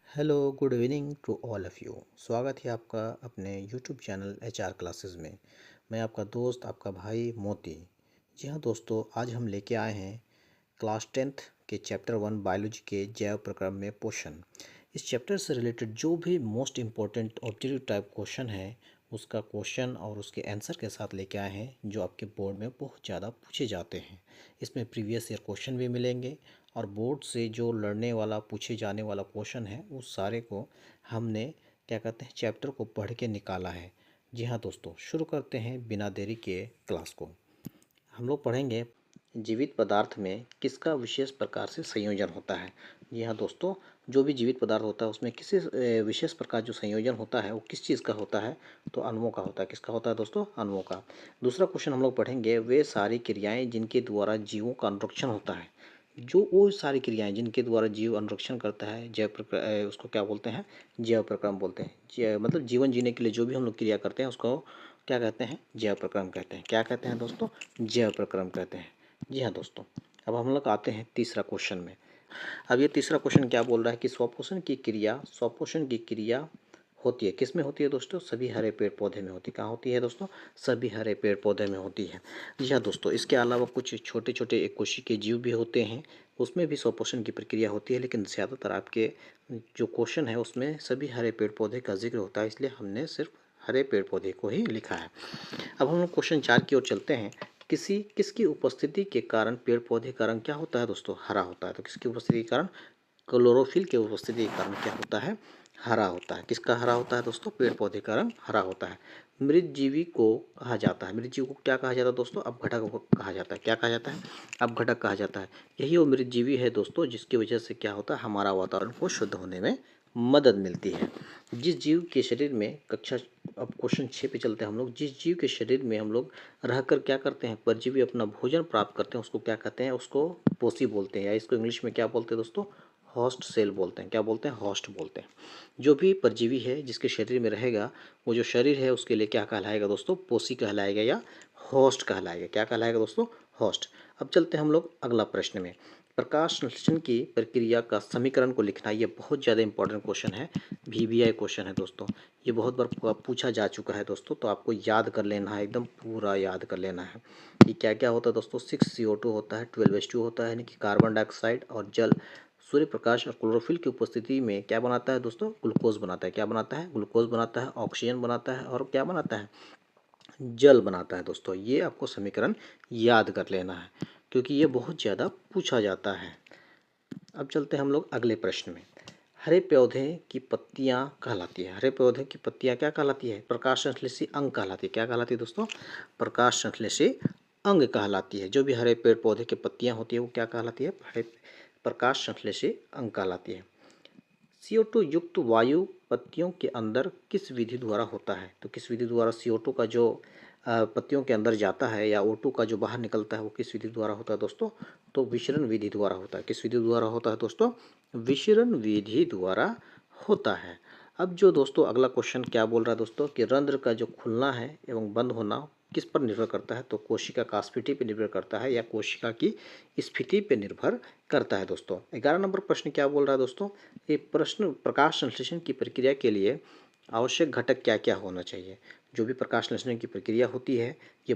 Hello good evening to all of you. स्वागत है आपका अपने यूट्यूब चैनल एचआर क्लासेस में। मैं आपका दोस्त आपका भाई मोती। जी हाँ दोस्तों, आज हम लेके आए हैं क्लास 10th के चैप्टर 1 बायोलॉजी के जैव प्रक्रम में पोषण। इस चैप्टर से रिलेटेड जो भी most important objective type question है उसका क्वेश्चन और उसके आंसर के साथ लेके आए हैं, जो आपके बोर्ड में बहुत ज़्यादा पूछे जाते हैं। इसमें प्रीवियस ईयर क्वेश्चन भी मिलेंगे और बोर्ड से जो लड़ने वाला पूछे जाने वाला क्वेश्चन है उस सारे को हमने क्या कहते हैं चैप्टर को पढ़ के निकाला है। जी हाँ दोस्तों, शुरू करते हैं बिना देरी के क्लास को। हम लोग पढ़ेंगे जीवित पदार्थ में किसका विशेष प्रकार से संयोजन होता है। जी हाँ दोस्तों, जो भी जीवित पदार्थ होता है उसमें किसी विशेष प्रकार जो संयोजन होता है वो किस चीज़ का होता है, तो अणुओं का होता है। किसका होता है दोस्तों? अणुओं का। दूसरा क्वेश्चन हम लोग पढ़ेंगे वे सारी क्रियाएं जिनके द्वारा जीवों का अनुरक्षण होता है। जो वो सारी क्रियाएं जिनके द्वारा जीव अनुरक्षण करता है, उसको क्या बोलते हैं? जैव प्रक्रम बोलते हैं। मतलब जीवन जीने के लिए जो भी हम लोग क्रिया करते हैं उसको क्या कहते हैं? जैव प्रक्रम कहते हैं। क्या कहते हैं दोस्तों? जैव प्रक्रम कहते हैं। जी हाँ दोस्तों, अब हम लोग आते हैं तीसरा क्वेश्चन में। अब ये तीसरा क्वेश्चन क्या बोल रहा है कि स्वपोषण की क्रिया होती है। किस में होती है दोस्तों? सभी हरे पेड़ पौधे में होती है। कहाँ होती है दोस्तों? सभी हरे पेड़ पौधे में होती है। जी हाँ दोस्तों, इसके अलावा कुछ छोटे छोटे एक कोशिकीय जीव भी होते हैं, उसमें भी स्वपोषण की प्रक्रिया होती है, लेकिन ज़्यादातर आपके जो क्वेश्चन है उसमें सभी हरे पेड़ पौधे का जिक्र होता है, इसलिए हमने सिर्फ हरे पेड़ पौधे को ही लिखा है। अब हम लोग क्वेश्चन 4 की ओर चलते हैं। किसकी उपस्थिति के कारण पेड़ पौधे का रंग क्या होता है दोस्तों? हरा होता है। तो किसकी उपस्थिति के कारण? क्लोरोफिल के उपस्थिति के कारण क्या होता है? हरा होता है। किसका हरा होता है दोस्तों? पेड़ पौधे का रंग हरा होता है। मृतजीवी को कहा जाता है, मृतजीवी को क्या कहा जाता है दोस्तों? अपघटक को कहा जाता है। क्या कहा जाता है? अपघटक कहा जाता है। यही वो मृतजीवी है दोस्तों जिसकी वजह से क्या होता है? हमारा वातावरण को शुद्ध होने में मदद मिलती है। जिस जीव के शरीर में अब क्वेश्चन 6 पे चलते हैं हम लोग। जिस जीव के शरीर में हम लोग रहकर क्या करते हैं? परजीवी अपना भोजन प्राप्त करते हैं, उसको क्या कहते हैं? उसको पोषी बोलते हैं, या इसको इंग्लिश में क्या बोलते हैं दोस्तों? होस्ट सेल बोलते हैं। क्या बोलते हैं? होस्ट बोलते हैं। जो भी परजीवी है जिसके शरीर में रहेगा, वो जो शरीर है उसके लिए क्या कहलाएगा दोस्तों? पोषी कहलाएगा या होस्ट कहलाएगा। क्या कहलाएगा दोस्तों? होस्ट। अब चलते हैं हम लोग अगला प्रश्न में। प्रकाश संश्लेषण की प्रक्रिया का समीकरण को लिखना, ये बहुत ज़्यादा इंपॉर्टेंट क्वेश्चन है। VBI क्वेश्चन है दोस्तों। ये बहुत बार पूछा जा चुका है दोस्तों, तो आपको याद कर लेना है, एकदम पूरा याद कर लेना है कि क्या क्या होता है दोस्तों। 6CO2 होता है, 12H2 होता है, यानी कि कार्बन डाइऑक्साइड और जल सूर्य प्रकाश और क्लोरोफिल की उपस्थिति में क्या बनाता है दोस्तों? ग्लूकोज बनाता है। क्या बनाता है? ग्लूकोज बनाता है, ऑक्सीजन बनाता है और क्या बनाता है? जल बनाता है दोस्तों। ये आपको समीकरण याद कर लेना है क्योंकि ये बहुत ज़्यादा पूछा जाता है। अब चलते हैं हम लोग अगले प्रश्न में। हरे पौधे की पत्तियां कहलाती है। हरे पौधे की पत्तियां क्या कहलाती है? प्रकाश संश्लेषी अंग कहलाती है। क्या कहलाती है दोस्तों? प्रकाश संश्लेषी अंग कहलाती है। जो भी हरे पेड़ पौधे की पत्तियां होती है वो क्या कहलाती है? हरे प्रकाश संश्लेषी अंग कहलाती है। CO2 युक्त वायु पत्तियों के अंदर किस विधि द्वारा होता है? तो किस विधि द्वारा CO2 का जो पत्तियों के अंदर जाता है या O2 का जो बाहर निकलता है वो किस विधि द्वारा होता है दोस्तों? तो विशरण विधि द्वारा होता है। किस विधि द्वारा होता है दोस्तों? विशरण विधि द्वारा होता है। अब जो दोस्तों अगला क्वेश्चन क्या बोल रहा है दोस्तों कि रंध्र का जो खुलना है एवं बंद होना किस पर निर्भर करता है? तो कोशिका का स्फीति पर निर्भर करता है या कोशिका की स्फीति पर निर्भर करता है दोस्तों। 11 नंबर प्रश्न क्या बोल रहा है दोस्तों? ये प्रश्न प्रकाश संश्लेषण की प्रक्रिया के लिए आवश्यक घटक क्या क्या होना चाहिए? जो भी प्रकाश संश्लेषण की प्रक्रिया होती है ये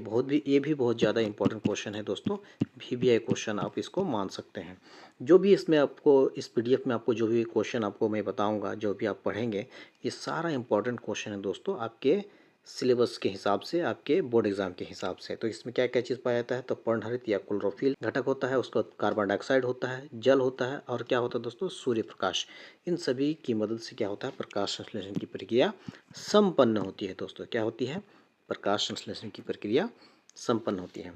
भी बहुत ज़्यादा इंपॉर्टेंट क्वेश्चन है दोस्तों। VBI क्वेश्चन आप इसको मान सकते हैं। जो भी इसमें आपको इस PDF में आपको जो भी क्वेश्चन आपको मैं बताऊंगा, जो भी आप पढ़ेंगे, ये सारा इंपॉर्टेंट क्वेश्चन है दोस्तों आपके सिलेबस के हिसाब से, आपके बोर्ड एग्जाम के हिसाब से। तो इसमें क्या क्या चीज़ पाया जाता है? तो पर्णहरित या क्लोरोफिल घटक होता है, उसका कार्बन डाइऑक्साइड होता है, जल होता है और क्या होता है दोस्तों? सूर्य प्रकाश। इन सभी की मदद से क्या होता है? प्रकाश संश्लेषण की प्रक्रिया संपन्न होती है दोस्तों। क्या होती है? प्रकाश संश्लेषण की प्रक्रिया संपन्न होती है।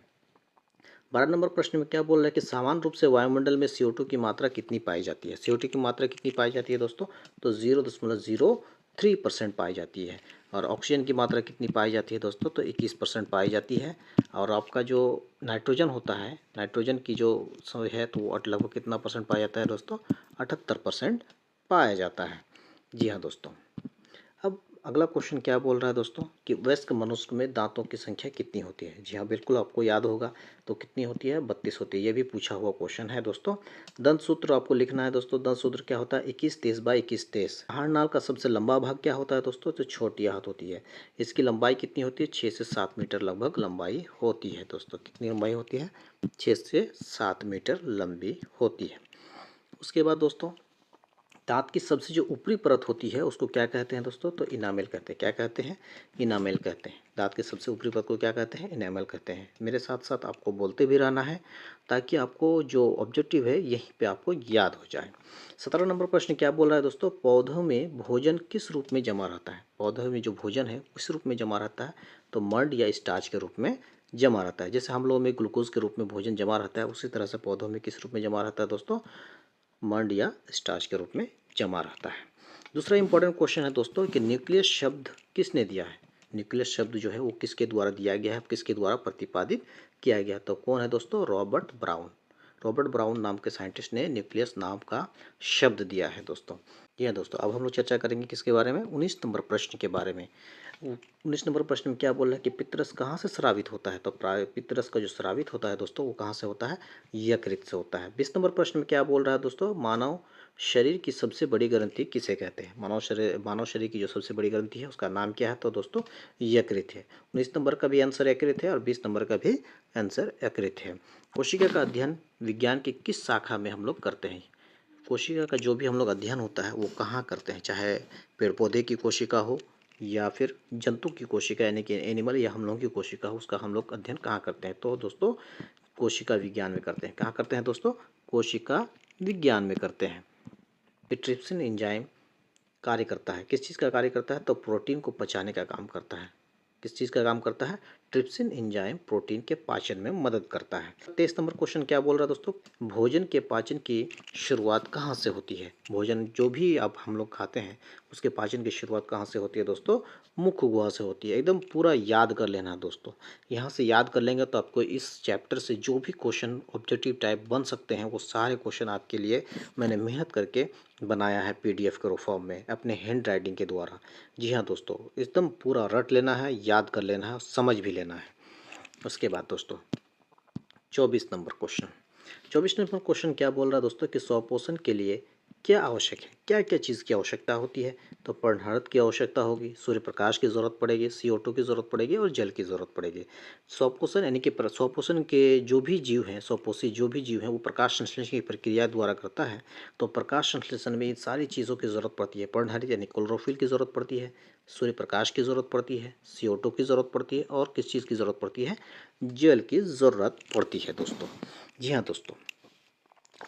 12 नंबर प्रश्न में क्या बोल रहा है कि सामान्य रूप से वायुमंडल में CO2 की मात्रा कितनी पाई जाती है? CO2 की मात्रा कितनी पाई जाती है दोस्तों? तो 0.03% पाई जाती है। और ऑक्सीजन की मात्रा कितनी पाई जाती है दोस्तों? तो 21% पाई जाती है। और आपका जो नाइट्रोजन होता है, नाइट्रोजन की जो है तो वो लगभग कितना परसेंट पाया जाता है दोस्तों? 78% पाया जाता है। जी हाँ दोस्तों। अब अगला क्वेश्चन क्या बोल रहा है दोस्तों कि वयस्क मनुष्य में दांतों की संख्या कितनी होती है। जी हाँ, बिल्कुल आपको याद होगा। तो कितनी होती है? 32 होती है। ये भी पूछा हुआ क्वेश्चन है दोस्तों। दंत सूत्र आपको लिखना है दोस्तों। दंत सूत्र क्या होता है? 21 23 बाई 21 23। आहार नाल का सबसे लंबा भाग क्या होता है दोस्तों? तो छोटी आहत होती है। इसकी लंबाई कितनी होती है? 6 से 7 मीटर लगभग लंबाई होती है दोस्तों। कितनी लंबाई होती है? 6 से 7 मीटर लंबी होती है। उसके बाद दोस्तों दांत की सबसे जो ऊपरी परत होती है उसको क्या कहते हैं दोस्तों? तो इनामेल कहते हैं। क्या कहते हैं? इनामेल कहते हैं। दांत की सबसे ऊपरी परत को क्या कहते हैं? इनामेल कहते हैं। मेरे साथ साथ आपको बोलते भी रहना है ताकि आपको जो ऑब्जेक्टिव है यहीं पे आपको याद हो जाए। 17 नंबर प्रश्न क्या बोल रहा है दोस्तों? पौधों में भोजन किस रूप में जमा रहता है? पौधों में जो भोजन है किस रूप में जमा रहता है? तो मड या स्टार्च के रूप में जमा रहता है। जैसे हम लोगों में ग्लूकोज के रूप में भोजन जमा रहता है, उसी तरह से पौधों में किस रूप में जमा रहता है दोस्तों? मंड या स्टार्च के रूप में जमा रहता है। दूसरा इंपॉर्टेंट क्वेश्चन है दोस्तों कि न्यूक्लियस शब्द किसने दिया है? न्यूक्लियस शब्द जो है वो किसके द्वारा दिया गया है, किसके द्वारा प्रतिपादित किया गया? तो कौन है दोस्तों? Robert brown. रॉबर्ट ब्राउन नाम के साइंटिस्ट ने न्यूक्लियस नाम का शब्द दिया है दोस्तों। जी हाँ दोस्तों, अब हम लोग चर्चा करेंगे किसके बारे में? 19 नंबर प्रश्न के बारे में। 19 नंबर प्रश्न में क्या बोल रहा है कि पितरस कहाँ से स्रावित होता है? तो पितरस का जो स्रावित होता है दोस्तों वो कहाँ से होता है? यकृत से होता है। 20 नंबर प्रश्न में क्या बोल रहा है दोस्तों? मानव शरीर की सबसे बड़ी ग्रंथि किसे कहते हैं? मानव शरीर की जो सबसे बड़ी ग्रंथि है उसका नाम क्या है? तो दोस्तों यकृत है। 19 नंबर का भी आंसर यकृत है और 20 नंबर का भी आंसर यकृत है। कोशिका का अध्ययन विज्ञान की किस शाखा में हम लोग करते हैं? कोशिका का जो भी हम लोग अध्ययन होता है वो कहाँ करते हैं? चाहे पेड़ पौधे की कोशिका हो या फिर जंतु की कोशिका यानी कि एनिमल या हम लोगों की कोशिका हो, उसका हम लोग अध्ययन कहाँ करते हैं? तो दोस्तों कोशिका विज्ञान में करते हैं। कहाँ करते हैं दोस्तों? कोशिका विज्ञान में करते हैं। ट्रिप्सिन एंजाइम कार्य करता है, किस चीज़ का कार्य करता है? तो प्रोटीन को पचाने का काम करता है। किस चीज़ का काम करता है? ट्रिप्सिन एंजाइम प्रोटीन के पाचन में मदद करता है। 23 नंबर क्वेश्चन क्या बोल रहा है दोस्तों? भोजन के पाचन की शुरुआत कहाँ से होती है? भोजन जो भी अब हम लोग खाते हैं उसके पाचन की शुरुआत कहाँ से होती है दोस्तों? मुख्य गुहा से होती है। एकदम पूरा याद कर लेना दोस्तों। यहाँ से याद कर लेंगे तो आपको इस चैप्टर से जो भी क्वेश्चन ऑब्जेक्टिव टाइप बन सकते हैं वो सारे क्वेश्चन आपके लिए मैंने मेहनत करके बनाया है पीडीएफ के फॉर्म में अपने हैंड राइटिंग के द्वारा। जी हाँ दोस्तों, एकदम पूरा रट लेना है, याद कर लेना है और समझ भी लेना है। उसके बाद दोस्तों 24 नंबर क्वेश्चन। 24 नंबर क्वेश्चन क्या बोल रहा है दोस्तों कि स्वपोषण के लिए क्या आवश्यक है? क्या क्या चीज़ की आवश्यकता होती है? तो पर्णहरित की आवश्यकता होगी, सूर्य प्रकाश की ज़रूरत पड़ेगी, CO2 की ज़रूरत पड़ेगी और जल की ज़रूरत पड़ेगी। स्वपोषण यानी कि स्वपोषण के जो भी जीव हैं, स्वपोषी जो भी जीव हैं वो प्रकाश संश्लेषण की प्रक्रिया द्वारा करता है। तो प्रकाश संश्लेषण में इन सारी चीज़ों की ज़रूरत पड़ती है। पर्णहरित यानी क्लोरोफिल की ज़रूरत पड़ती है, सूर्य प्रकाश की ज़रूरत पड़ती है, CO2 की ज़रूरत पड़ती है और किस चीज़ की ज़रूरत पड़ती है? जल की ज़रूरत पड़ती है दोस्तों। जी हाँ दोस्तों,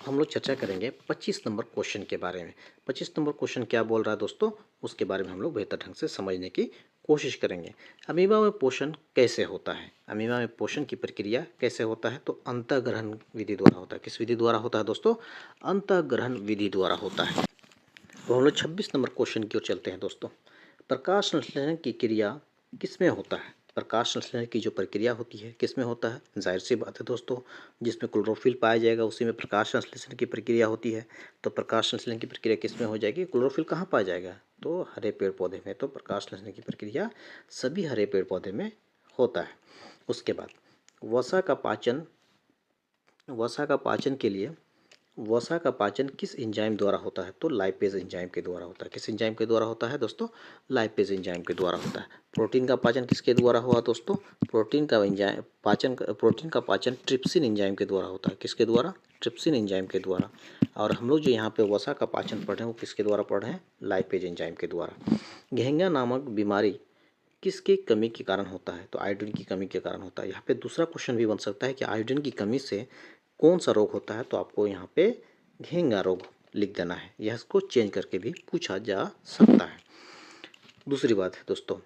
हम लोग चर्चा करेंगे 25 नंबर क्वेश्चन के बारे में। 25 नंबर क्वेश्चन क्या बोल रहा है दोस्तों? उसके बारे में हम लोग बेहतर ढंग से समझने की कोशिश करेंगे। अमीबा में पोषण कैसे होता है? अमीबा में पोषण की प्रक्रिया कैसे होता है? तो अंतःग्रहण विधि द्वारा होता है। किस विधि द्वारा होता है दोस्तों? अंतःग्रहण विधि द्वारा होता है। तो हम लोग 26 नंबर क्वेश्चन की ओर चलते हैं दोस्तों। प्रकाश संश्लेषण की क्रिया किसमें होता है? प्रकाश संश्लेषण की जो प्रक्रिया होती है किसमें होता है? जाहिर सी बात है दोस्तों, जिसमें क्लोरोफिल पाया जाएगा उसी में प्रकाश संश्लेषण की प्रक्रिया होती है। तो प्रकाश संश्लेषण की प्रक्रिया किसमें हो जाएगी? क्लोरोफिल कहाँ पाया जाएगा? तो हरे पेड़ पौधे में। तो प्रकाश संश्लेषण की प्रक्रिया सभी हरे पेड़ पौधे में होता है। उसके बाद वसा का पाचन, वसा का पाचन के लिए वसा का पाचन किस एंजाइम द्वारा होता है? तो लाइपेज एंजाइम के द्वारा होता है। किस एंजाइम के द्वारा होता है दोस्तों? लाइपेज एंजाइम के द्वारा होता है। प्रोटीन का पाचन किसके द्वारा हुआ दोस्तों? प्रोटीन का पाचन ट्रिप्सिन एंजाइम के द्वारा होता है। किसके द्वारा? ट्रिप्सिन एंजाइम के द्वारा। और हम लोग जो यहाँ पे वसा का पाचन पढ़ रहे हैं वो किसके द्वारा पढ़ रहे हैं? लाइपेज एंजाइम के द्वारा। घेंगा नामक बीमारी किसकी कमी के कारण होता है? तो आयोडीन की कमी के कारण होता है। यहाँ पे दूसरा क्वेश्चन भी बन सकता है कि आयोडीन की कमी से कौन सा रोग होता है? तो आपको यहाँ पे घेंगा रोग लिख देना है। यह इसको चेंज करके भी पूछा जा सकता है। दूसरी बात है दोस्तों,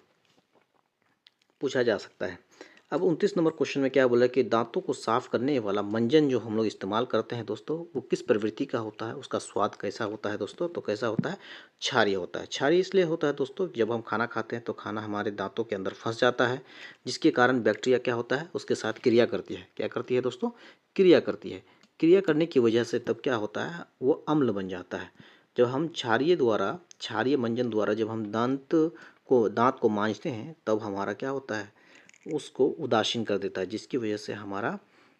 पूछा जा सकता है। अब 29 नंबर क्वेश्चन में क्या बोला कि दांतों को साफ करने वाला मंजन जो हम लोग इस्तेमाल करते हैं दोस्तों वो किस प्रवृत्ति का होता है? उसका स्वाद कैसा होता है दोस्तों? तो कैसा होता है? क्षारीय होता है। क्षारीय इसलिए होता है दोस्तों, जब हम खाना खाते हैं तो खाना हमारे दांतों के अंदर फंस जाता है, जिसके कारण बैक्टीरिया क्या होता है? उसके साथ क्रिया करती है। क्या करती है दोस्तों? क्रिया करती है। क्रिया करने की वजह से तब क्या होता है? वो अम्ल बन जाता है। जब हम क्षारीय मंजन द्वारा जब हम दंत को दांत को मांजते हैं तब हमारा क्या होता है, उसको उदासीन कर देता है, जिसकी वजह से हमारा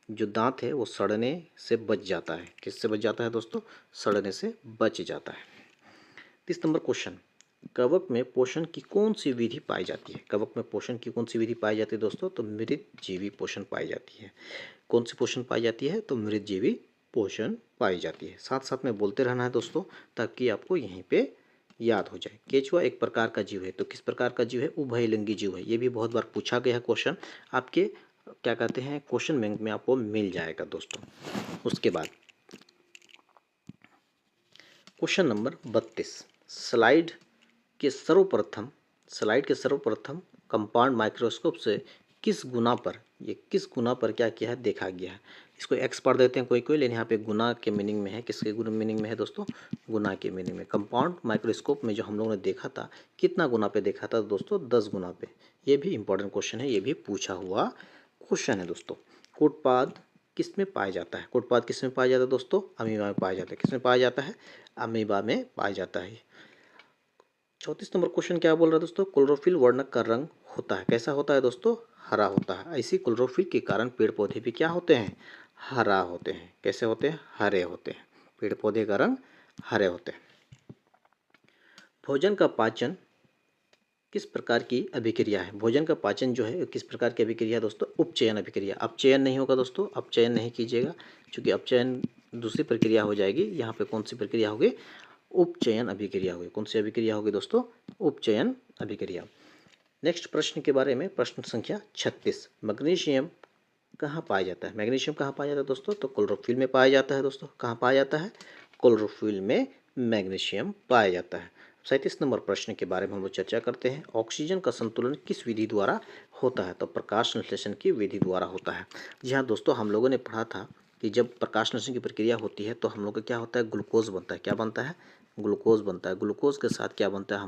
जो दांत है वो सड़ने से बच जाता है। किससे बच जाता है दोस्तों? सड़ने से बच जाता है। 30 नंबर क्वेश्चन, कवक में पोषण की कौन सी विधि पाई जाती है? कवक में पोषण की कौन सी विधि पाई जाती है दोस्तों? तो मृतजीवी पोषण पाई जाती है। कौन सी पोषण पाई जाती है? तो मृतजीवी पोषण पाई जाती है। साथ साथ में बोलते रहना है दोस्तों, ताकि आपको यहीं पे याद हो जाए। केचुआ एक प्रकार का जीव है, तो किस प्रकार का जीव है? उभयलिंगी जीव है। ये भी बहुत बार पूछा गया है क्वेश्चन, आपके क्या कहते हैं क्वेश्चन बैंक में आपको मिल जाएगा दोस्तों। उसके बाद क्वेश्चन नंबर 32, स्लाइड के सर्वप्रथम कंपाउंड माइक्रोस्कोप से किस गुना पर, ये किस गुना पर क्या किया है देखा गया है? इसको एक्स पढ़ देते हैं कोई कोई, लेकिन यहाँ पे गुना के मीनिंग में है। किसके गुना मीनिंग में है दोस्तों? गुना के मीनिंग में। कंपाउंड माइक्रोस्कोप में जो हम लोगों ने देखा था, कितना गुना पे देखा था दोस्तों? 10 गुना पे। ये भी इंपॉर्टेंट क्वेश्चन है, ये भी पूछा हुआ क्वेश्चन है दोस्तों। कोटपाद किस में पाया जाता है? कोटपाद किस में पाया जाता है दोस्तों? अमीबा में पाया जाता है। किस में पाया जाता है? अमीबा में पाया जाता है। 34 नंबर क्वेश्चन क्या बोल रहा है दोस्तों? क्लोरोफिल वर्णक का रंग होता है, कैसा होता है दोस्तों? हरा होता है। ऐसी क्लोरोफिल के कारण पेड़ पौधे भी क्या होते हैं? हरा होते हैं। कैसे होते हैं? हरे होते हैं। पेड़ पौधे का रंग हरे होते हैं। भोजन का पाचन किस प्रकार की अभिक्रिया है? भोजन का पाचन जो है किस प्रकार की अभिक्रिया है दोस्तों? उपचयन अभिक्रिया। अपचयन नहीं होगा दोस्तों, अपचयन नहीं कीजिएगा, क्योंकि अपचयन दूसरी प्रक्रिया हो जाएगी। यहाँ पे कौन सी प्रक्रिया होगी? उपचयन अभिक्रिया होगी। कौन सी अभिक्रिया होगी दोस्तों? उपचयन अभिक्रिया। नेक्स्ट प्रश्न के बारे में, प्रश्न संख्या 36, मैग्नीशियम कहाँ पाया जाता है? मैग्नीशियम कहाँ पाया जाता है दोस्तों? तो क्लोरोफिल में पाया जाता है दोस्तों। कहाँ पाया जाता है? क्लोरोफिल में मैग्नीशियम पाया जाता है। 37 नंबर प्रश्न के बारे में हम लोग चर्चा करते हैं। ऑक्सीजन का संतुलन किस विधि द्वारा होता है? तो प्रकाश संश्लेषण की विधि द्वारा होता है। जी हाँ दोस्तों, हम लोगों ने पढ़ा था कि जब प्रकाश संश्लेषण की प्रक्रिया होती है तो हम लोग का क्या होता है? ग्लूकोज बनता है। क्या बनता है? ग्लूकोज बनता है। ग्लूकोज के साथ क्या बनता है?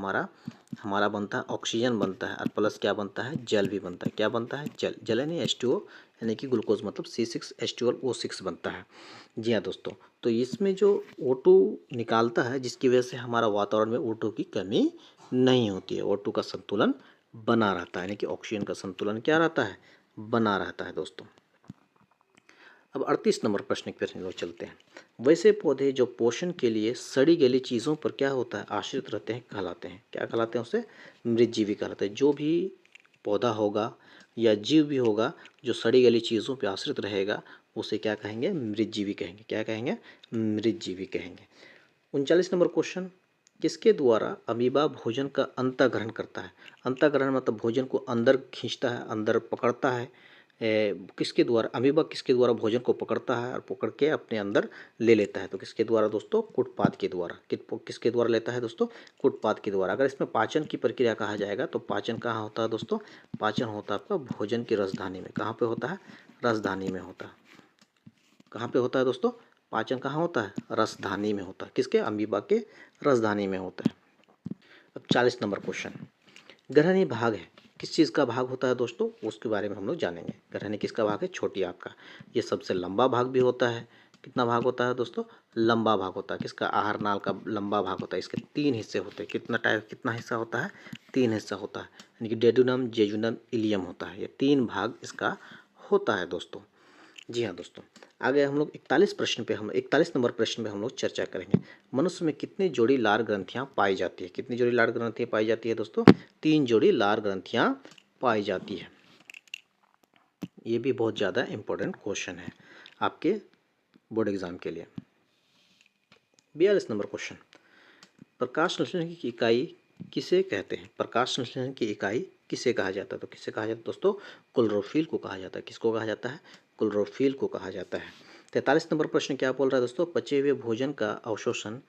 हमारा बनता है ऑक्सीजन बनता है, और प्लस क्या बनता है? जल भी बनता है। क्या बनता है? जल यानी H2O, यानी कि ग्लूकोज मतलब C6H12O6 बनता है। जी हाँ दोस्तों, तो इसमें जो O2 निकालता है, जिसकी वजह से हमारा वातावरण में O2 की कमी नहीं होती है। O2 का संतुलन बना रहता है, यानी कि ऑक्सीजन का संतुलन क्या रहता है? बना रहता है दोस्तों। अब 38 नंबर प्रश्न की तरफ लोग चलते हैं। वैसे पौधे जो पोषण के लिए सड़ी गली चीज़ों पर क्या होता है? आश्रित रहते हैं, कहलाते हैं। क्या कहलाते हैं? उसे मृतजीवी कहलाते हैं। जो भी पौधा होगा या जीव भी होगा जो सड़ी गली चीज़ों पर आश्रित रहेगा, उसे क्या कहेंगे? मृतजीवी कहेंगे। क्या कहेंगे? मृतजीवी कहेंगे। 39 नंबर क्वेश्चन, किसके द्वारा अमीबा भोजन का अंतःग्रहण करता है? अंतःग्रहण मतलब भोजन को अंदर खींचता है, अंदर पकड़ता है। किसके द्वारा? अमीबा किसके द्वारा भोजन को पकड़ता है और पकड़ के अपने अंदर ले लेता है? तो किसके द्वारा दोस्तों? कुटपाद के द्वारा। किसके द्वारा लेता है दोस्तों? कुटपाद के द्वारा। अगर इसमें पाचन की प्रक्रिया कहा जाएगा तो पाचन कहाँ होता है दोस्तों? पाचन होता है आपका भोजन की रसधानी में। कहाँ पे होता है? रसधानी में होता है। कहाँ पे होता है दोस्तों? पाचन कहाँ होता है? रसधानी में होता है। किसके? अमीबा के रसधानी में होता है। अब 40 नंबर क्वेश्चन, ग्रहणी भाग है, किस चीज़ का भाग होता है दोस्तों? उसके बारे में हम लोग जानेंगे। ग्रहणी किसका भाग है? छोटी आंत का। ये सबसे लंबा भाग भी होता है। कितना भाग होता है दोस्तों? लंबा भाग होता है। किसका? आहार नाल का लंबा भाग होता है। इसके 3 हिस्से होते हैं। कितना हिस्सा होता है? 3 हिस्सा होता है, यानी कि डेडुनम, जेजुनम, इलियम होता है। ये 3 भाग इसका होता है दोस्तों। जी हाँ दोस्तों, आगे हम लोग 41 नंबर प्रश्न पे हम लोग चर्चा करेंगे। मनुष्य में कितनी जोड़ी लार ग्रंथियाँ पाई जाती है? कितनी जोड़ी लार ग्रंथियाँ पाई जाती है दोस्तों? 3 जोड़ी लार ग्रंथियाँ पाई जाती है। ये भी बहुत ज़्यादा इम्पोर्टेंट क्वेश्चन है आपके बोर्ड एग्जाम के लिए। 42 नंबर क्वेश्चन, प्रकाश संश्लेषण की इकाई किसे कहते हैं? प्रकाश संश्लेषण की इकाई किसे कहा जाता है? तो किसे कहा जाता है दोस्तों? क्लोरोफिल को कहा जाता है। किसको कहा जाता है? क्लोरोफिल को कहा जाता है। 43 नंबर प्रश्न क्या बोल रहा है दोस्तों? पचे हुए भोजन का अवशोषण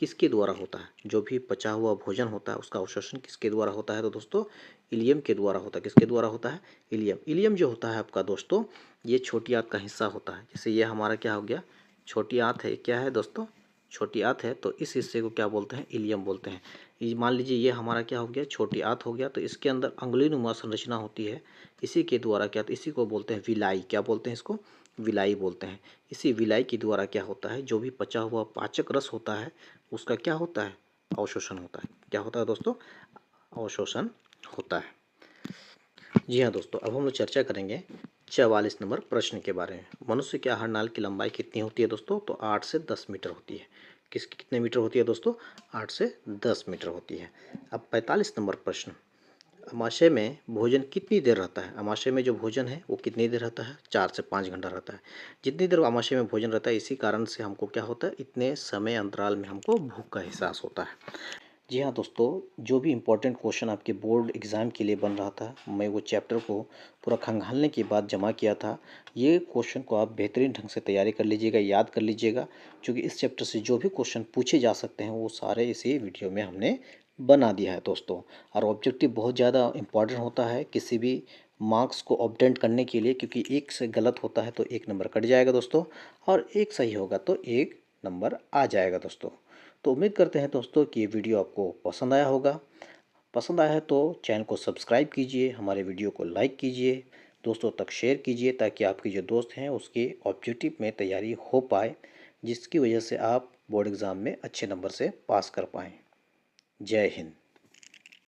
किसके द्वारा होता है? जो भी पचा हुआ भोजन होता है उसका अवशोषण किसके द्वारा होता है? तो दोस्तों इलियम के द्वारा होता है। किसके द्वारा होता है? इलियम। इलियम जो होता है आपका दोस्तों, ये छोटी आंत का हिस्सा होता है। जैसे ये हमारा क्या हो गया? छोटी आंत है। क्या है दोस्तों? छोटी आंत है। तो इस हिस्से को क्या बोलते हैं? इलियम बोलते हैं। ये मान लीजिए ये हमारा क्या हो गया? छोटी आंत हो गया। तो इसके अंदर अंगुलीनुमा संरचना होती है। इसी के द्वारा क्या, तो इसी को बोलते हैं विलाई। क्या बोलते हैं इसको? विलाई बोलते हैं। इसी विलाई के द्वारा क्या होता है? जो भी पचा हुआ पाचक रस होता है उसका क्या होता है? अवशोषण होता है। क्या होता है दोस्तों? अवशोषण होता है। जी हाँ दोस्तों, अब हम लोग चर्चा करेंगे 44 नंबर प्रश्न के बारे में। मनुष्य के आहार नाल की लंबाई कितनी होती है दोस्तों? तो 8 से 10 मीटर होती है। कितने मीटर होती है दोस्तों? 8 से 10 मीटर होती है। अब 45 नंबर प्रश्न, अमाशय में भोजन कितनी देर रहता है? अमाशय में जो भोजन है वो कितनी देर रहता है? 4 से 5 घंटा रहता है। जितनी देर अमाशय में भोजन रहता है, इसी कारण से हमको क्या होता है, इतने समय अंतराल में हमको भूख का एहसास होता है। जी हाँ दोस्तों, जो भी इम्पोर्टेंट क्वेश्चन आपके बोर्ड एग्ज़ाम के लिए बन रहा था, मैं वो चैप्टर को पूरा खंगालने के बाद जमा किया था। ये क्वेश्चन को आप बेहतरीन ढंग से तैयारी कर लीजिएगा, याद कर लीजिएगा, क्योंकि इस चैप्टर से जो भी क्वेश्चन पूछे जा सकते हैं वो सारे इसी वीडियो में हमने बना दिया है दोस्तों। और ऑब्जेक्टिव बहुत ज़्यादा इम्पॉर्टेंट होता है किसी भी मार्क्स को ऑब्टेन करने के लिए, क्योंकि एक से गलत होता है तो 1 नंबर कट जाएगा दोस्तों, और एक सही होगा तो 1 नंबर आ जाएगा दोस्तों। तो उम्मीद करते हैं दोस्तों कि ये वीडियो आपको पसंद आया होगा। पसंद आया है तो चैनल को सब्सक्राइब कीजिए, हमारे वीडियो को लाइक कीजिए, दोस्तों तक शेयर कीजिए, ताकि आपके जो दोस्त हैं उसके ऑब्जेक्टिव में तैयारी हो पाए, जिसकी वजह से आप बोर्ड एग्ज़ाम में अच्छे नंबर से पास कर पाएँ। जय हिंद।